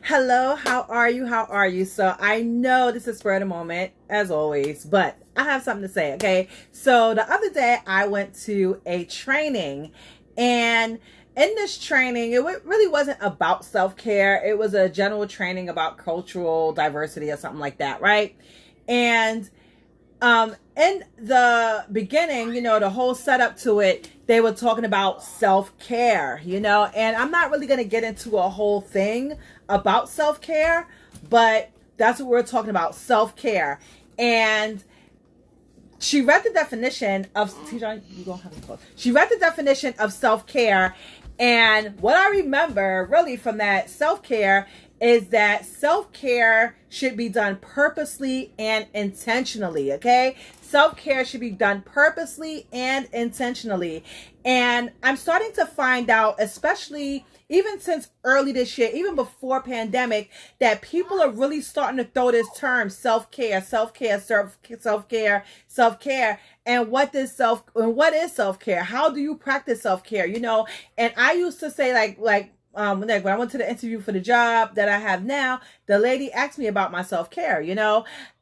Hello, how are you? How are you? So I know this is spur of the moment, as always, but I have something to say, okay? So the other day I went to a training, and in this training, really wasn't about self-care. It was a general training about cultural diversity or something like that, right? And in the beginning, the whole setup to it, they were talking about self-care, and I'm not really going to get into a whole thing about self-care, but that's what we're talking about, self-care. And she read the definition of T-John, you gonna have to close. She read the definition of self-care, and what I remember really from that self-care is that self-care should be done purposely and intentionally, okay? Self-care should be done purposely and intentionally. And I'm starting to find out, especially even since early this year, even before pandemic, that people are really starting to throw this term self-care, self-care, self-care, self-care. And what is self-care? How do you practice self-care? And I used to say when I went to the interview for the job that I have now, the lady asked me about my self-care,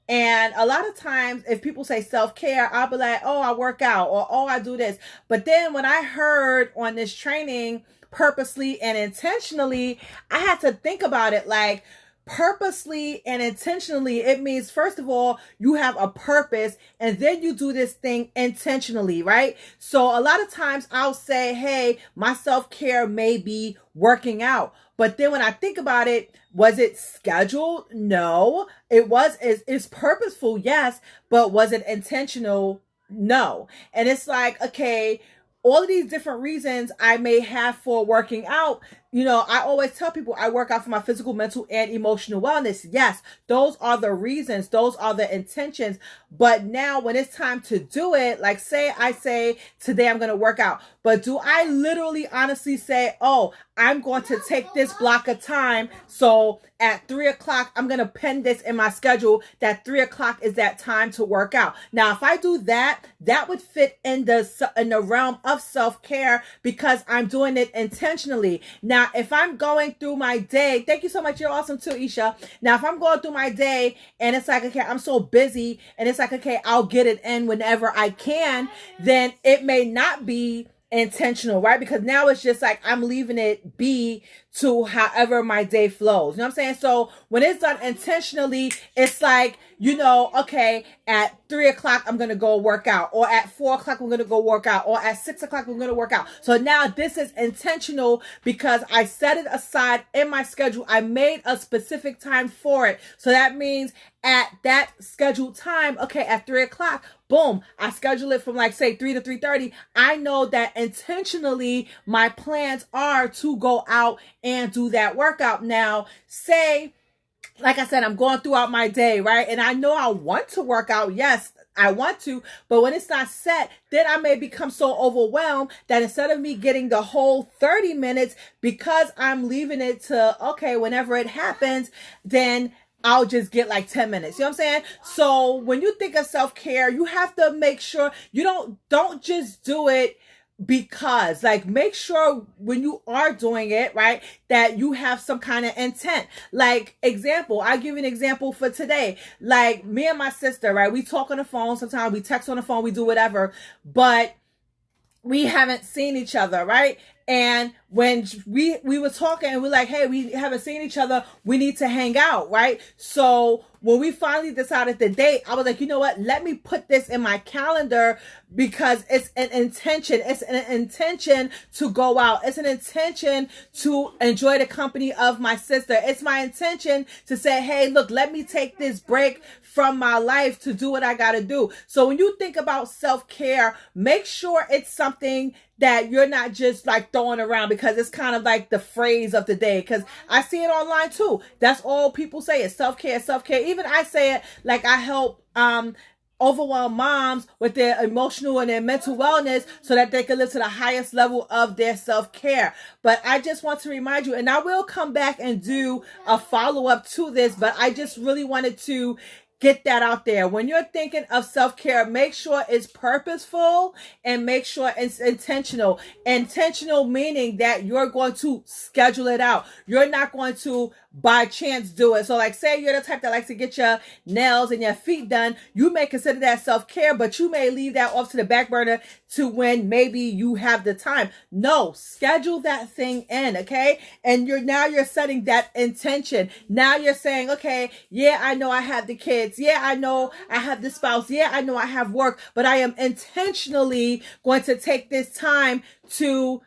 and a lot of times if people say self-care, I'll be like, oh, I work out, or oh, I do this. But then when I heard on this training purposely and intentionally, I had to think about it like, purposely and intentionally, it means first of all you have a purpose, and then you do this thing intentionally, right? So a lot of times I'll say, hey, my self-care may be working out, but then when I think about it, was it scheduled? No. It's purposeful, yes, but was it intentional? No. And it's like, okay, all of these different reasons I may have for working out. I always tell people I work out for my physical, mental, and emotional wellness. Yes, those are the reasons. Those are the intentions. But now when it's time to do it, like I say, today I'm going to work out. But do I literally honestly say, oh, I'm going to take this block of time. So at 3:00, I'm going to pen this in my schedule that 3:00 is that time to work out. Now, if I do that, that would fit in the realm of self-care because I'm doing it intentionally. Now, if I'm going through my day, thank you so much. You're awesome too, Isha. Now, if I'm going through my day and it's like, okay, I'm so busy and it's like, okay, I'll get it in whenever I can, then it may not be intentional, right? Because now it's just like I'm leaving it be to however my day flows. You know what I'm saying? So when it's done intentionally, it's like, okay, at 3:00, I'm going to go work out, or at 4:00, we're going to go work out, or at 6:00, we're going to work out. So now this is intentional because I set it aside in my schedule. I made a specific time for it. So that means at that scheduled time, okay, at 3:00, boom, I schedule it from say 3 to 3:30. I know that intentionally my plans are to go out and do that workout. Now, say, like I said, I'm going throughout my day, right? And I know I want to work out. Yes, I want to, but when it's not set, then I may become so overwhelmed that instead of me getting the whole 30 minutes, because I'm leaving it to, okay, whenever it happens, then I'll just get 10 minutes. You know what I'm saying? So when you think of self-care, you have to make sure you don't just do it because make sure when you are doing it, right, that you have some kind of intent. Example, I'll give you an example for today. Me and my sister, right, we talk on the phone sometimes, we text on the phone, we do whatever, but we haven't seen each other, right? And when we were talking and we're like, hey, we haven't seen each other, we need to hang out, right? So when we finally decided the date, I was like, you know what? Let me put this in my calendar because it's an intention. It's an intention to go out. It's an intention to enjoy the company of my sister. It's my intention to say, hey, look, let me take this break from my life to do what I got to do. So when you think about self-care, make sure it's something that you're not just throwing around because it's kind of the phrase of the day. Because I see it online too. That's all people say is self-care, self-care. Even I say it I help overwhelmed moms with their emotional and their mental wellness so that they can live to the highest level of their self-care. But I just want to remind you, and I will come back and do a follow-up to this, but I just really wanted to get that out there. When you're thinking of self-care, make sure it's purposeful and make sure it's intentional. Intentional meaning that you're going to schedule it out. You're not going to by chance do it. So like say you're the type that likes to get your nails and your feet done, you may consider that self-care, but you may leave that off to the back burner to when maybe you have the time. No, schedule that thing in, okay? And you're setting that intention. Now you're saying, okay, yeah, I know I have the kids. Yeah, I know I have the spouse. Yeah, I know I have work, but I am intentionally going to take this time to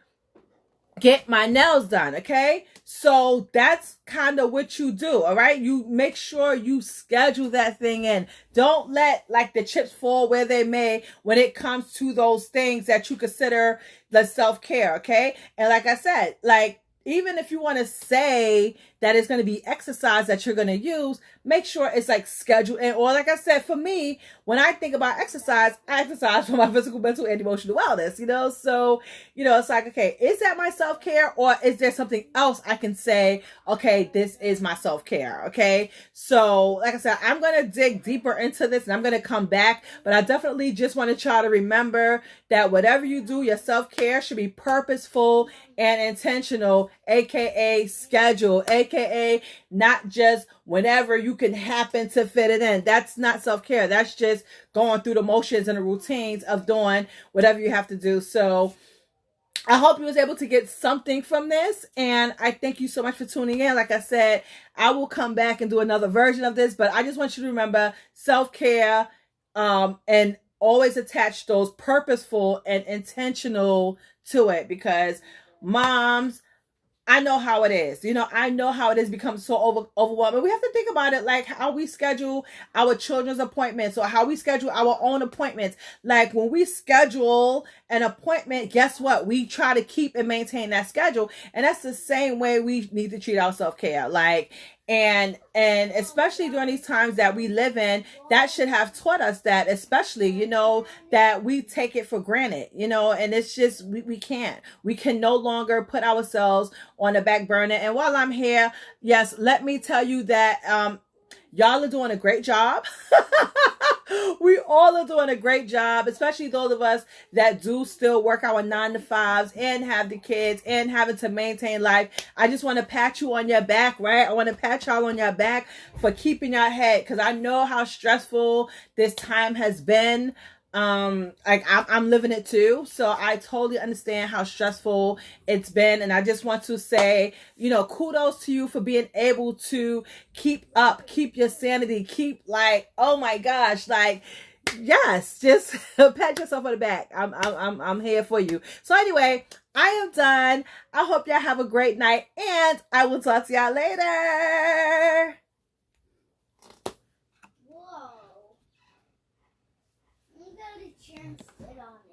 get my nails done, okay? So that's kind of what you do, all right? You make sure you schedule that thing in. Don't let like the chips fall where they may when it comes to those things that you consider the self-care, okay? And like I said, like even if you want to say that it's going to be exercise that you're going to use, make sure it's like scheduled in. Or like I said, for me, when I think about exercise, I exercise for my physical, mental, and emotional wellness, you know? So, you know, it's like, okay, is that my self-care or is there something else I can say, okay, this is my self-care, okay? So, like I said, I'm going to dig deeper into this and I'm going to come back, but I definitely just want to try to remember that whatever you do, your self-care should be purposeful and intentional, aka schedule, aka not just whenever you can happen to fit it in. That's not self-care. That's just going through the motions and the routines of doing whatever you have to do. So I hope you was able to get something from this, and I thank you so much for tuning in. Like I said, I will come back and do another version of this, but I just want you to remember self-care, and always attach those purposeful and intentional to it, because moms, I know how it is. You know, I know how it is become so overwhelming. We have to think about it like how we schedule our children's appointments or how we schedule our own appointments. Like when we schedule an appointment, guess what? We try to keep and maintain that schedule. And that's the same way we need to treat our self-care. Like, and especially during these times that we live in, that should have taught us that, especially, you know, that we take it for granted, you know, and it's just, we can no longer put ourselves on the back burner. And while I'm here, yes, let me tell you that, y'all are doing a great job. We all are doing a great job, especially those of us that do still work our 9 to 5s and have the kids and having to maintain life. I just want to pat you on your back, right? I want to pat y'all on your back for keeping your head, because I know how stressful this time has been. Like I'm living it too, so I totally understand how stressful it's been, and I just want to say, you know, kudos to you for being able to keep your sanity, keep like, oh my gosh, like, yes, just pat yourself on the back. I'm here for you. So anyway, I am done. I hope y'all have a great night, and I will talk to y'all later. Whoa. You got a chance to sit on it.